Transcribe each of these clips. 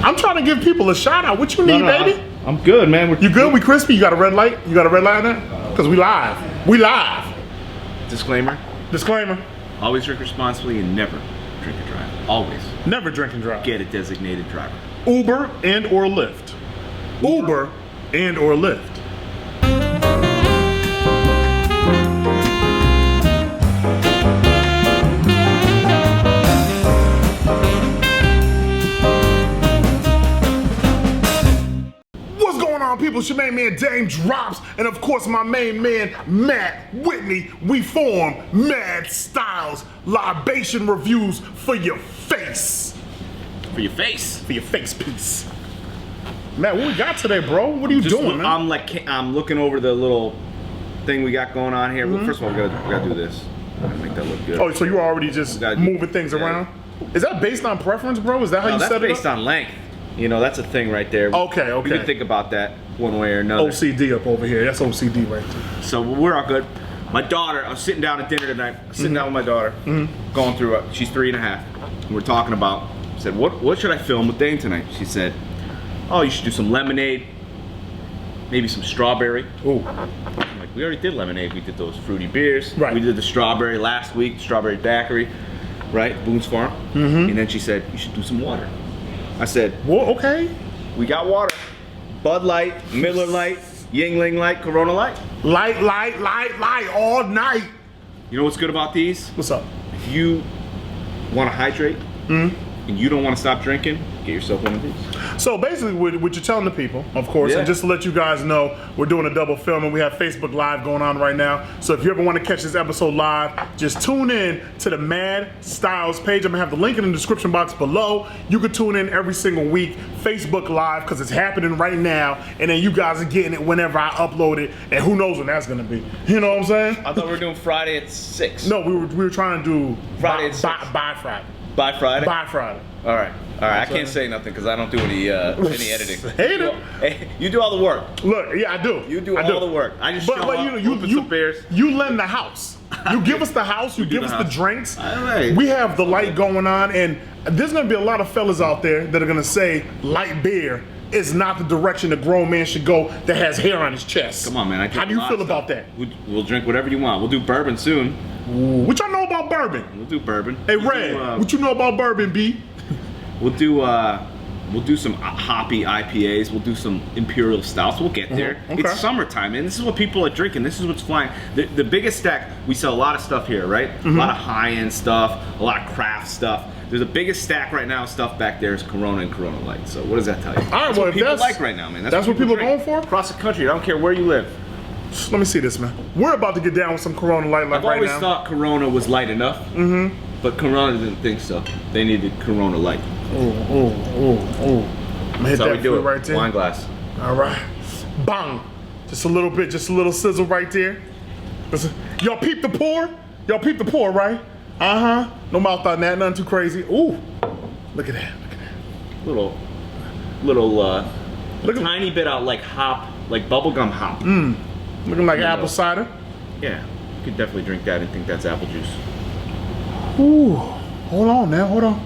I'm trying to give people a shout out. What you need, baby? I'm good, man. You good? We crispy? You got a red light? You got a red light on there? Because we live. We live. Disclaimer. Disclaimer. Always drink responsibly and never drink and drive. Always. Never drink and drive. Get a designated driver. Uber and or Lyft. Uber and or Lyft. People, it's your main man Daym Drops, and of course my main man Matt Whitney. We form MaD Styles, libation reviews for your face. For your face? For your face piece. Matt, what we got today, bro? What are you doing, man? I'm looking over the little thing we got going on here. Well, first of all, we gotta do this. Gotta make that look good. Oh, so you're already just moving things around? Is that based on preference, bro? Is that how you set it up? That's based on length. You know, that's a thing right there. Okay. You can think about that one way or another. OCD up over here. That's OCD right there. So we're all good. My daughter, I was sitting down at dinner tonight, sitting down with my daughter, going through it. She's 3.5. And we're talking about, I said, what should I film with Daym tonight? She said, oh, you should do some lemonade, maybe some strawberry. Ooh. I'm like, we already did lemonade. We did those fruity beers. Right. We did the strawberry last week, strawberry daiquiri, right? Boone's Farm. And then she said, you should do some water. I said, well, okay. We got water. Bud Light, Miller Light, Yuengling Light, Corona Light. Light all night. You know what's good about these? What's up? If you want to hydrate and you don't want to stop drinking, get yourself one of these. So basically what you're telling the people, of course, and just to let you guys know, we're doing a double film and we have Facebook Live going on right now. So if you ever want to catch this episode live, just tune in to the MaD Styles page. I'm going to have the link in the description box below. You can tune in every single week, Facebook Live, because it's happening right now. And then you guys are getting it whenever I upload it. And who knows when that's going to be. You know what I'm saying? I thought we were doing Friday at 6. No, we were trying to do Friday at 6. By Friday. By Friday? By Friday. All right. I can't say nothing because I don't do any editing. Hater. Hey, you do all the work. Look, yeah, I do. You do all the work. I just show up, you lend the house. You give us the house. You give us the drinks. All right. We have the light going on, and there's gonna be a lot of fellas out there that are gonna say light beer is not the direction a grown man should go that has hair on his chest. Come on, man. How do you feel about that? We'll drink whatever you want. We'll do bourbon soon. Ooh, what y'all know about bourbon? We'll do bourbon. Hey, Red, what you know about bourbon, B? We'll do some hoppy IPAs. We'll do some imperial stouts. We'll get there. Okay. It's summertime, and this is what people are drinking. This is what's flying. The biggest stack. We sell a lot of stuff here, right? A lot of high-end stuff, a lot of craft stuff. There's the biggest stack right now. Stuff back there is Corona and Corona Light. So what does that tell you? All right, that's well, what people like right now, man. That's what people are going for across the country. I don't care where you live. Let me see this, man. We're about to get down with some Corona Light right now. I've always thought Corona was light enough, but Corona didn't think so. They needed Corona Light. Oh. That's how we do it. Right there. Wine glass. All right. Bang. Just a little bit, just a little sizzle right there. Y'all peep the pour? Y'all peep the pour, right? No mouth on that, nothing too crazy. Ooh. Look at that. Little, tiny bit out like hop, like bubblegum hop. Looking like apple cider. Yeah, you could definitely drink that and think that's apple juice. Ooh. Hold on now, hold on.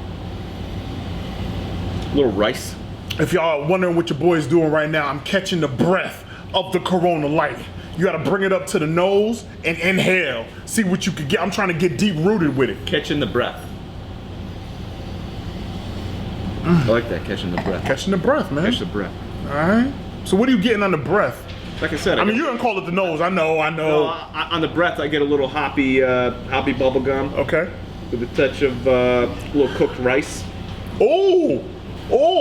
A little rice. If y'all are wondering what your boy's doing right now, I'm catching the breath of the Corona Light. You gotta bring it up to the nose and inhale. See what you can get. I'm trying to get deep rooted with it. Catching the breath. I like that, catching the breath. Catching the breath, man. Catch the breath. All right. So what are you getting on the breath? Like I said, I mean, you don't call it the nose. I know. No, on the breath, I get a little hoppy bubble gum. Okay. With a touch of a little cooked rice. Oh,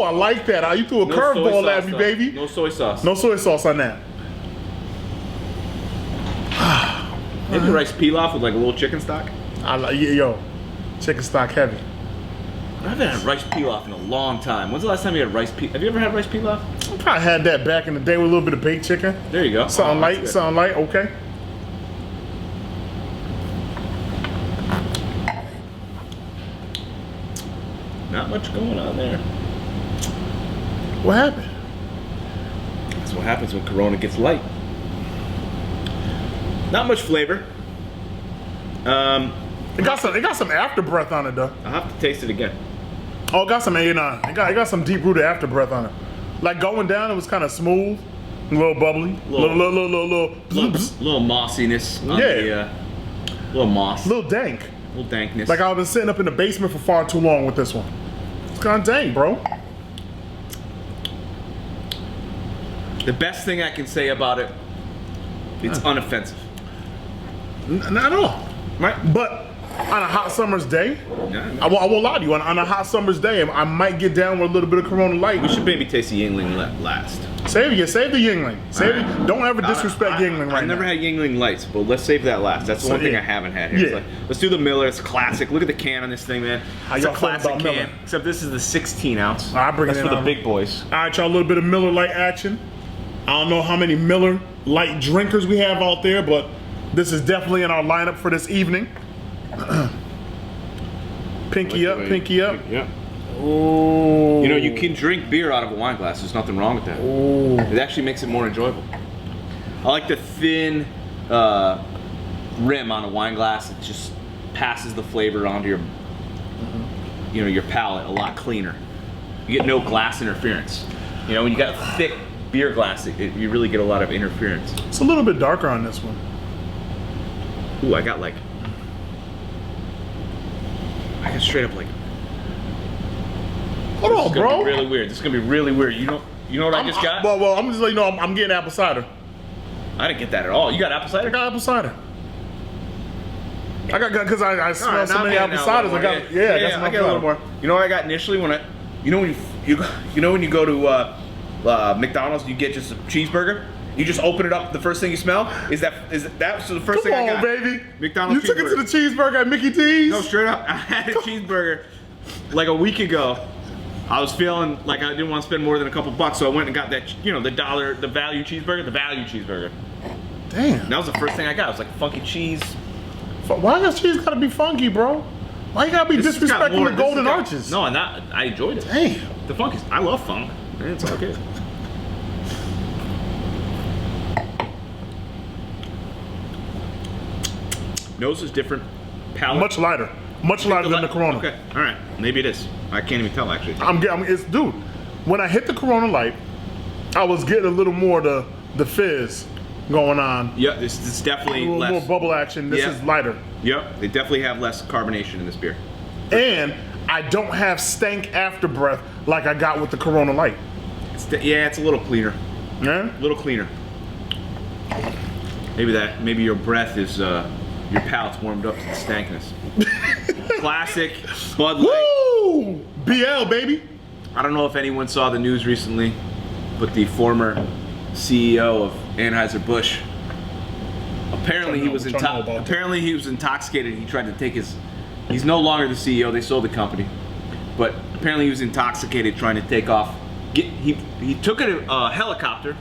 I like that. You threw a curveball at me, baby. No soy sauce. No soy sauce on that. Maybe rice pilaf with like a little chicken stock. Chicken stock heavy. I haven't had rice pilaf in a long time. When's the last time you had rice pilaf? Have you ever had rice pilaf? I probably had that back in the day with a little bit of baked chicken. There you go. Something light, okay. Not much going on there. What happened? That's what happens when Corona gets light. Not much flavor. It got some after breath on it though. I'll have to taste it again. Oh, it got some A&I. It got some deep-rooted afterbreath on it. Like going down, it was kind of smooth, a little bubbly, little mossiness. On Yeah. Little moss. Little dank. Little dankness. Like I've been sitting up in the basement for far too long with this one. It's kind of dank, bro. The best thing I can say about it, it's unoffensive. Not at all. Right? But on a hot summer's day, Yeah. I won't lie to you. On a hot summer's day, I might get down with a little bit of Corona Light. We should maybe taste the Yuengling last. Save the Yuengling. Don't ever disrespect Yuengling right I've never now. had Yuengling Lights, but let's save that last. That's the one thing I haven't had here. Yeah. It's like, let's do the Miller. It's classic. Look at the can on this thing, man. It's a y'all feel classic about can. Miller? Except this is the 16 ounce. I bring That's it for the on. big boys. All right, y'all, a little bit of Miller Light action. I don't know how many Miller Light drinkers we have out there, but this is definitely in our lineup for this evening. Pinky up, pinky up. Yeah. Ooh. You know, you can drink beer out of a wine glass. There's nothing wrong with that. Ooh. It actually makes it more enjoyable. I like the thin rim on a wine glass. It just passes the flavor onto your, you know, your palate a lot cleaner. You get no glass interference. You know, when you got a thick beer glass, you really get a lot of interference. It's a little bit darker on this one. Ooh, I got straight up like. Hold on, This is gonna bro. be really weird. This is gonna be really weird. You know what I just got? Well, I'm just letting you know I'm getting apple cider. I didn't get that at all. You got apple I cider? got apple cider. I got because I smell Alright, so now I'm many getting apple out a ciders. little I got more. I got some I get a little more. You know what I got initially when when you go to McDonald's, you get just a cheeseburger. You just open it up. The first thing you smell is that. So the first Come thing I on, got. baby. McDonald's You took it to the cheeseburger at Mickey D's? No, straight up. I had a cheeseburger like a week ago. I was feeling like I didn't want to spend more than a couple bucks, so I went and got that, you know, the value cheeseburger. Damn. That was the first thing I got. It was like funky cheese. Why does cheese gotta be funky, bro? Why you gotta be This has got disrespecting more- the this has golden got- arches? No, I enjoyed it. Damn. The funk is, I love funk. Man, it's all good. Nose is different. Palate. Much lighter. Much lighter than the Corona. Okay, all right. Maybe it is. I can't even tell actually. Dude, when I hit the Corona Light, I was getting a little more the fizz going on. Yeah, this is definitely A little less. more bubble action. This Yeah. is lighter. Yep, they definitely have less carbonation in this beer. And I don't have stank afterbreath like I got with the Corona Light. It's a little cleaner. Yeah? A little cleaner. Maybe your breath is your palate's warmed up to the stankness. Classic Bud Light. Woo! BL, baby. I don't know if anyone saw the news recently, but the former CEO of Anheuser-Busch, apparently he was intoxicated. He tried to take he's no longer the CEO. They sold the company, but apparently he was intoxicated trying to take off. He took a helicopter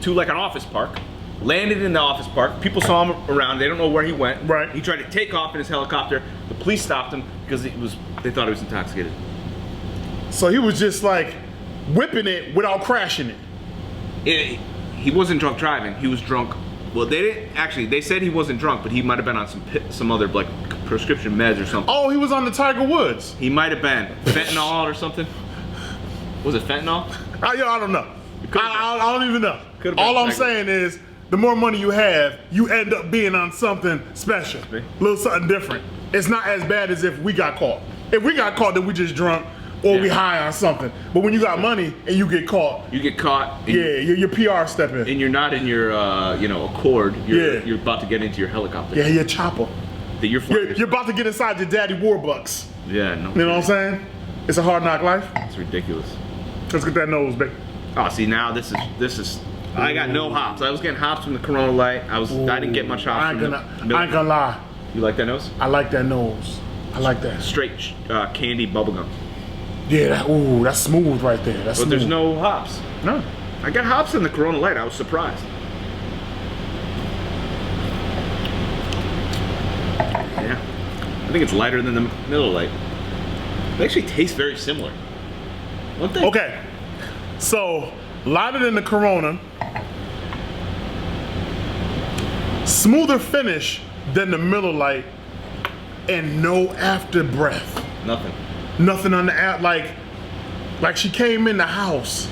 to like an office park, landed in the office park. People saw him around. They don't know where he went. Right. He tried to take off in his helicopter. The police stopped him because they thought he was intoxicated. So he was just like whipping it without crashing it. He wasn't drunk driving. He was drunk. Well, they didn't actually. They said he wasn't drunk, but he might have been on some other like prescription meds or something. Oh, he was on the Tiger Woods. He might have been fentanyl or something. Was it fentanyl? I don't know. I don't even know. Could've been All I'm Tiger. saying is, the more money you have, you end up being on something special, a little something different. It's not as bad as if we got caught. If we got caught, then we just drunk or we high on something. But when you got money and you get caught, You get caught. And your PR step in. and you're not in your Accord. You're about to get into your helicopter. Yeah, your chopper. That you're flying. You're about to get inside your daddy Warbucks. Yeah, no. You know what I'm saying? It's a hard knock life. It's ridiculous. Let's get that nose, baby. Oh, see now this is. I got no hops. I was getting hops from the Corona Light. I didn't get much hops I ain't from I ain't gonna lie. You like that nose? I like that nose. I like that. Straight candy bubblegum. Yeah, that's smooth right there. That's But smooth. there's no hops. No. I got hops in the Corona Light. I was surprised. Yeah. I think it's lighter than the Miller Light. They actually taste very similar. Don't they? Okay. So, lighter than the Corona. Smoother finish than the Miller Light. And no after breath. Nothing. nothing on the app. Like she came in the house.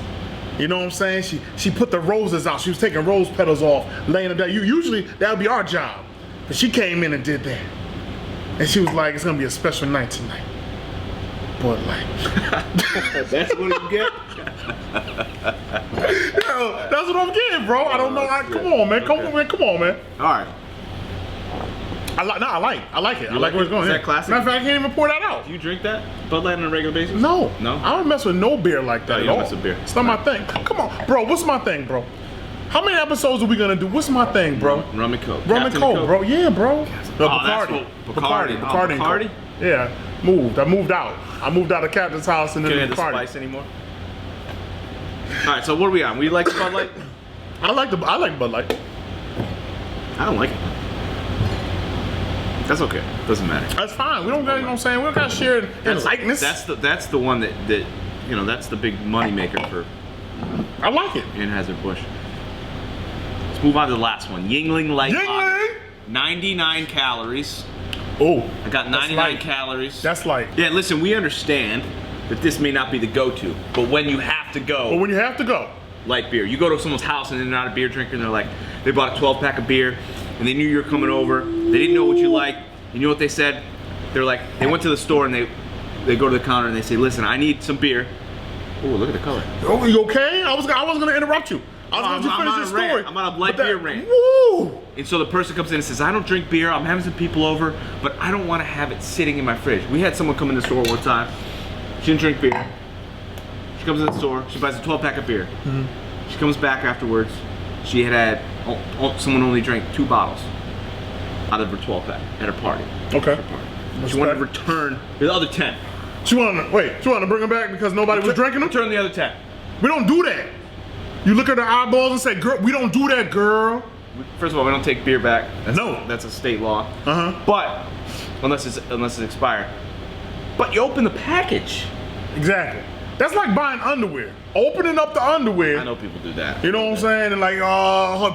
You know what I'm saying? She put the roses out. She was taking rose petals off, laying them down. Usually that would be our job, but she came in and did that. And she was like, "It's gonna be a special night tonight." Bud Light. That's what you get. Yo, that's what I'm getting, bro. I don't know. Come on, man. Come on, man. All right. I like it. I like where it's going. Is that classic? Matter of fact, I can't even pour that out. Do you drink that Bud Light on a regular basis? No. No? I don't mess with no beer like that. No, you don't mess with beer. It's not my thing. Come on, bro. What's my thing, bro? How many episodes are we gonna do? What's my thing, bro? Rum and Coke. Rum and Coke, bro. Yeah, bro. The Bacardi. Bacardi. Bacardi. Bacardi. Yeah. I moved out. I moved out of Captain's house and then Can't the have the Bacardi. spice anymore. All right. So what are we on? We like the Bud Light? I like Bud Light. I don't like it. That's okay. Doesn't matter. That's fine. We don't got, you know what I'm saying? We don't got to share in likeness. That's the one that you know, that's the big money maker for I like it. Anheuser-Busch. Let's move on to the last one. Yuengling Light Lager. Yuengling! 99 calories. Oh. I got 99 calories. That's light. Yeah, listen, we understand that this may not be the go-to, but when you have to go, But when you have to go, light beer. You go to someone's house and they're not a beer drinker and they're like, they bought a 12-pack of beer and they knew you were coming over. They didn't know what you liked. You know what they said? They're like, they went to the store and they go to the counter and they say, listen, I need some beer. Oh, look at the color. oh, you okay? I was gonna interrupt you. I was gonna finish this story. I'm on a light beer rant. Woo! And so the person comes in and says, I don't drink beer, I'm having some people over, but I don't want to have it sitting in my fridge. We had someone come in the store one time. She didn't drink beer. She comes in the store, she buys a 12-pack of beer. Mm-hmm. She comes back afterwards. She had someone only drank 2 bottles out of her 12-pack at her party. Okay. She wanted to return the other 10. She wanted to bring them back because nobody was drinking them? Return the other 10. We don't do that. You look at her eyeballs and say, girl, we don't do that, girl. First of all, we don't take beer back. That's a state law. Uh-huh. But unless it's expired. But you open the package. Exactly. That's like buying underwear. Opening up the underwear. I know people do that. You know what I'm saying? And like,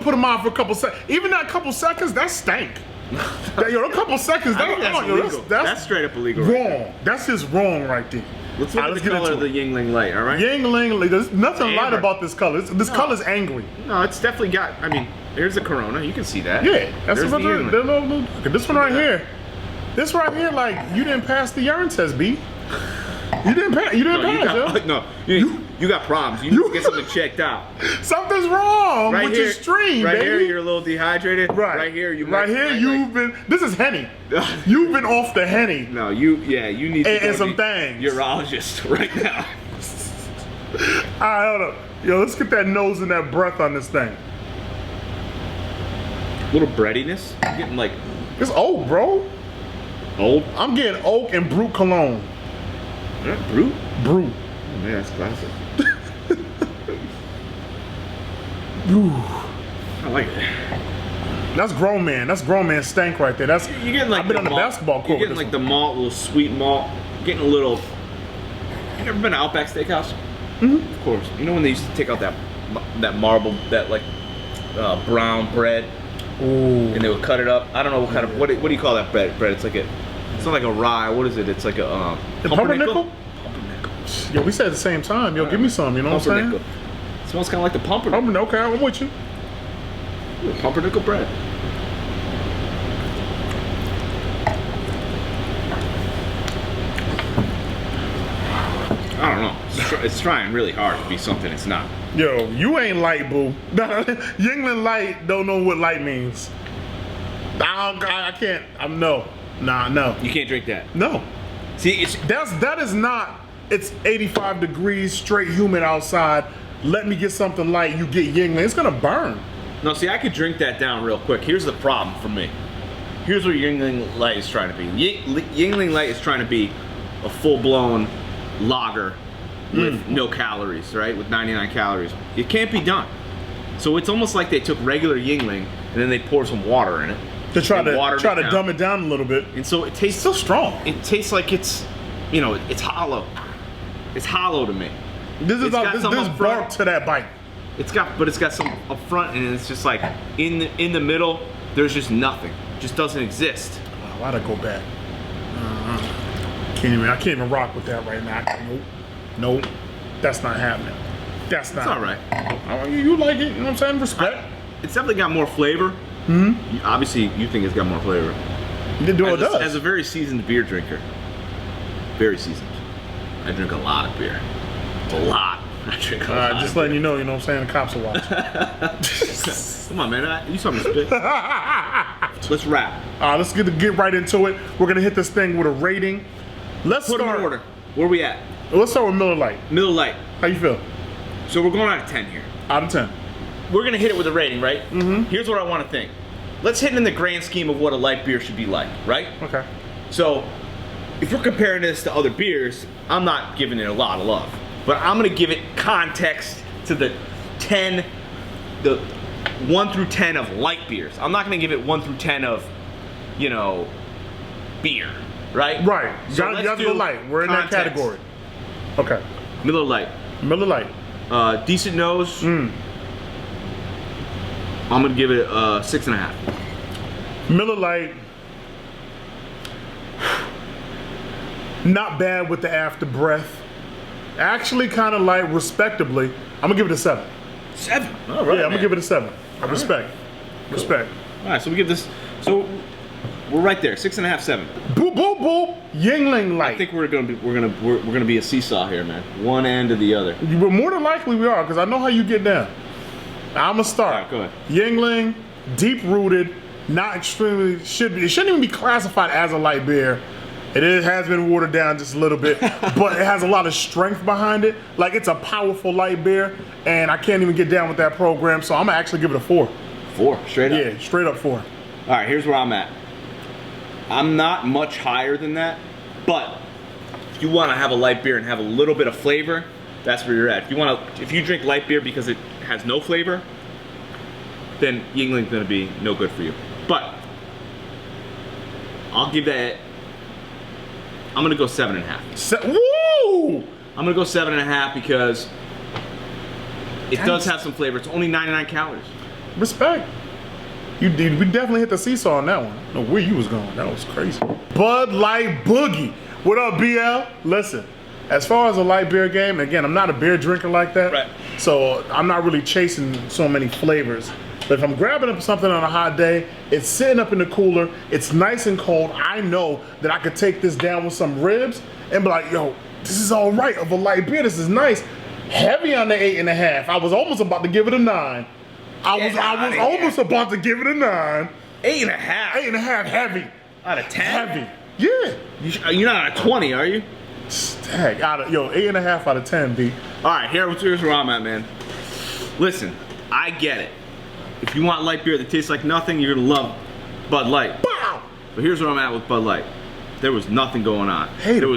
put them on for a couple seconds. Even that couple seconds, that stank. A couple seconds, that's straight up illegal. Wrong. Right, that's just wrong right there. Let's look at the color of the Yuengling Light, all right? Yuengling, there's nothing light Amber. about this color. This color's angry. No, it's definitely got, I mean, there's the Corona, you can see that. Yeah, that's there's what look at this one right here. This right here, like, you didn't pass the urine test, B. You didn't pass, yo. No, you got problems. You need to get something checked out. Something's wrong with your stream, right baby. Here, you're a little dehydrated. Right here, you've been. This is Henny. You've been off the Henny. No, you need to and some things. Urologist right now. All right, hold up. Yo, let's get that nose and that breath on this thing. Little breadiness. I'm getting like. It's oak, bro. Old? I'm getting oak and brute cologne. Brute? Brute. Oh man, that's classic. Ooh. I like it. That's grown man. That's grown man stank right there. That's you're getting like I've been on the basketball court. You're getting like the malt, little sweet malt. You're getting a little. You ever been to Outback Steakhouse? Mm-hmm. Of course. You know when they used to take out that marble, that like brown bread, Ooh. and they would cut it up. I don't know what kind of what do you call that bread? It's like it's not like a rye. What is it? It's like a pumpernickel. Pumpernickel. Yo, we said at the same time. Yo, give me some. You know what I'm saying? It smells kind of like the pumpernickel. Okay, I'm with you. Pumpernickel bread. I don't know. It's trying really hard to be something it's not. Yo, you ain't light, boo. Yuengling Light don't know what light means. I can't. No. You can't drink that. No. See, that is not. It's 85 degrees, straight humid outside. Let me get something light. You get Yuengling. It's gonna burn. No, see, I could drink that down real quick. Here's the problem for me. Here's what Yuengling Light is trying to be. Yuengling Light is trying to be a full-blown lager with no calories, right? With 99 calories. It can't be done. So it's almost like they took regular Yuengling and then they poured some water in it. To try to dumb it down a little bit. And so it tastes so strong. It tastes like it's hollow. It's hollow to me. This bark to that bite. It's got some up front, and it's just like in the middle. There's just nothing. It just doesn't exist. Oh, why'd I go back? I can't even rock with that right now. Nope. That's not happening. That's not. It's all right. You like it, you know what I'm saying? Respect. It's definitely got more flavor. Obviously, you think it's got more flavor. It does. As a very seasoned beer drinker, very seasoned, I drink a lot of beer. A lot. I drink a lot. Just letting you know what I'm saying? The cops are watching. Come on, man. You saw me spit. Let's wrap. Let's get right into it. We're going to hit this thing with a rating. Let's Put start. them in order. Where we at? Let's start with Miller Lite. Miller Lite. How you feel? So we're going out of 10 here. Out of 10. We're gonna hit it with a rating, right? Here's what I want to think. Let's hit it in the grand scheme of what a light beer should be like, right? Okay. So, if we're comparing this to other beers, I'm not giving it a lot of love, but I'm gonna give it context to the 1 through 10 of light beers. I'm not gonna give it 1 through 10 of, beer, right? Right. You So got to go light. We're in context. that category. Okay. Miller Lite. Miller Lite. Decent nose. I'm gonna give it a 6.5. Miller Lite. Not bad with the after breath. Actually, kind of light, respectably. I'm gonna give it a 7. 7. All right. Yeah, I'm gonna give it a 7. Respect. Respect. All right. So we give this. So we're right there. 6.5, 7. Boop boop boop. Yuengling Light. I think we're gonna be a seesaw here, man. One end or the other. But more than likely we are, because I know how you get down. I'm gonna start. All right, go ahead. Yuengling, deep rooted, not extremely it shouldn't even be classified as a light beer. Has been watered down just a little bit, but it has a lot of strength behind it. Like, it's a powerful light beer, and I can't even get down with that program, so I'm gonna actually give it a 4. 4, straight up. Yeah, straight up 4. All right, here's where I'm at. I'm not much higher than that, but if you want to have a light beer and have a little bit of flavor, that's where you're at. If you drink light beer because it has no flavor, then Yuengling's gonna be no good for you. But I'll give that. I'm gonna go 7.5. Woo! I'm gonna go 7.5 because it does have some flavor. It's only 99 calories. Respect. We definitely hit the seesaw on that one. I don't know where you was going. That was crazy. Bud Light Boogie. What up, BL? Listen, as far as a light beer game, again, I'm not a beer drinker like that. Right. So I'm not really chasing so many flavors. But if I'm grabbing up something on a hot day, it's sitting up in the cooler, it's nice and cold, I know that I could take this down with some ribs and be like, yo, this is all right of a light beer, this is nice. Heavy on the 8.5. I was almost about to give it a 9. I was almost about to give it a 9. 8.5. 8.5 heavy. Out of 10? Heavy. Yeah. You're not at 20, are you? Heck, 8.5 out of 10, B. All right, here's where I'm at, man. Listen, I get it. If you want light beer that tastes like nothing, you're gonna love Bud Light. Wow. But here's where I'm at with Bud Light. There was nothing going on. Hate there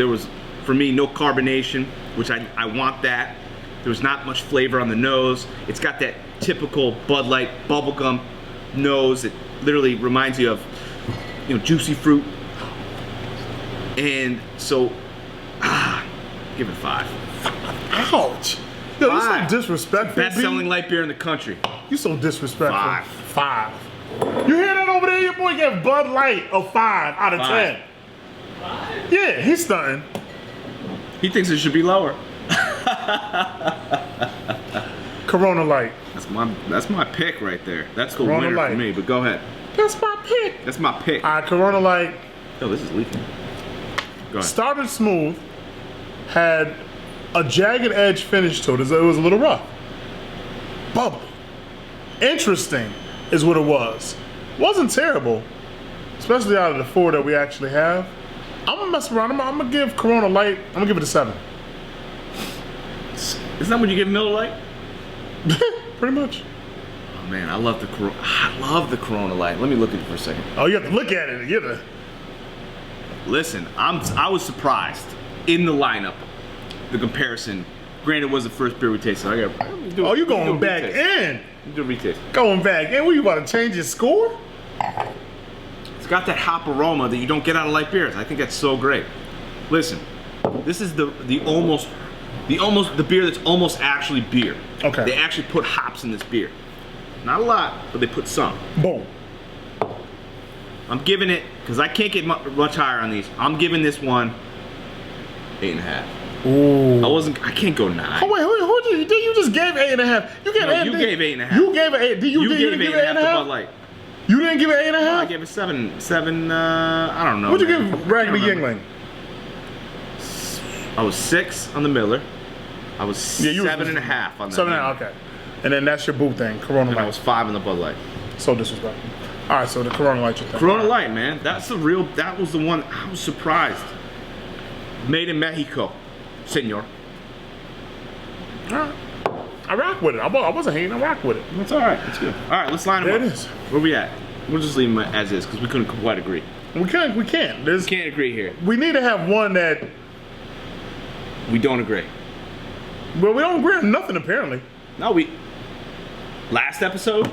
was, for me, no carbonation, which I want that. There was not much flavor on the nose. It's got that typical Bud Light bubblegum nose. It literally reminds you of, juicy fruit. And so, give it 5. Ouch. Yo, you so 5. disrespectful. Best-selling light beer in the country. You so disrespectful. 5. 5. You hear that over there? Your boy gave Bud Light a 5 out of 5. 10. 5? Yeah, he's stunting. He thinks it should be lower. Corona Light. That's my pick right there. That's the Corona winner Light. for me. But go ahead. That's my pick. That's my pick. All right, Corona Light. Oh, this is leaking. Go ahead. Started smooth, had a jagged edge finish to it. It was a little rough. Bubbly. Interesting is what it was. Wasn't terrible, especially out of the 4 that we actually have. I'm gonna mess around. I'm gonna give Corona Light, I'm gonna give it a 7. Isn't that what you give Miller Lite? Pretty much. Oh man, I love the Corona Light. Let me look at it for a second. Oh, you have to look at it. You have to. Listen, I was surprised in the lineup. The comparison. Granted, it was the first beer we tasted. You going back in? Do a retaste. Going back in? What, you about to change your score? It's got that hop aroma that you don't get out of light beers. I think that's so great. Listen, this is the beer that's almost actually beer. Okay. They actually put hops in this beer. Not a lot, but they put some. Boom. I'm giving it, because I can't get much higher on these, I'm giving this one 8.5. Ooh. I can't go 9. Oh wait, who you just gave 8.5? You gave No, 8. you gave 8.5. You gave it 8. You gave didn't give it 8.5 to Bud Light. You didn't give it 8.5? I gave it 7. 7. I don't know. What'd you man. give Raggedy I can't remember. Yuengling? I was 6 on the Miller. I was 7.5 on the 7.5. Okay. And then that's your boo thing, Corona And I Light. was 5 on the Bud Light. So disrespectful. All right, so the Corona Light. Corona Light, man. That was the one. I was surprised. Made in Mexico, senor. All right. I rock with it. I wasn't hating. I rock with it. That's all right. That's good. All right, let's line them There up. it is. Where we at? We'll just leave them as is because we couldn't quite agree. We can't. There's, Can't agree here. we need to have one that. We don't agree. Well, we don't agree on nothing apparently. No, last episode.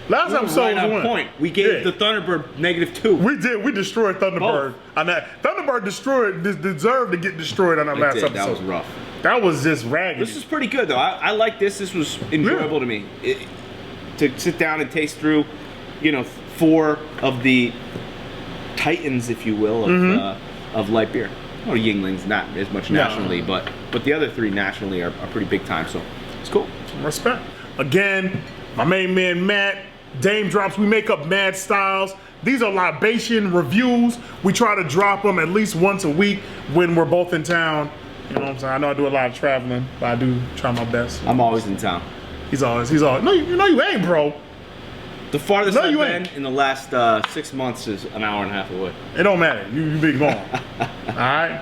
Last We were episode right was on one. point. We gave Yeah. the Thunderbird -2. We did. We destroyed Thunderbird. On that, Thunderbird deserved to get destroyed on that last episode. That was rough. That was just ragged. This is pretty good though. I like this. This was enjoyable to me. To sit down and taste through, 4 of the titans, if you will, of light beer. Well, Yuengling's not as much nationally, but the other 3 nationally are pretty big time. So it's cool. Respect. Again, my main man Matt, Daym Drops. We make up MaD Styles. These are libation reviews. We try to drop them at least once a week when we're both in town. You know what I'm saying? I know I do a lot of traveling, but I do try my best. I'm always in town. He's always. No, you ain't, bro. The farthest No, I've you been ain't. in the last 6 months is an hour and a half away. It don't matter. You be gone. All right.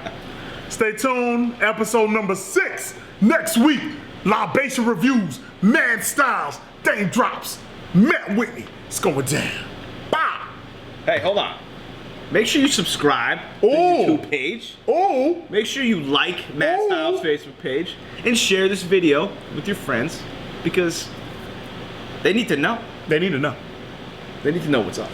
Stay tuned. Episode number 6 next week. Libation reviews. MaD Styles. Daym Drops. Matt Whitney. It's going down. Bye. Hey, hold on. Make sure you subscribe to the Oh. YouTube page. Oh. Make sure you like MaD Oh. Styles' Facebook page and share this video with your friends because they need to know. They need to know. They need to know what's up.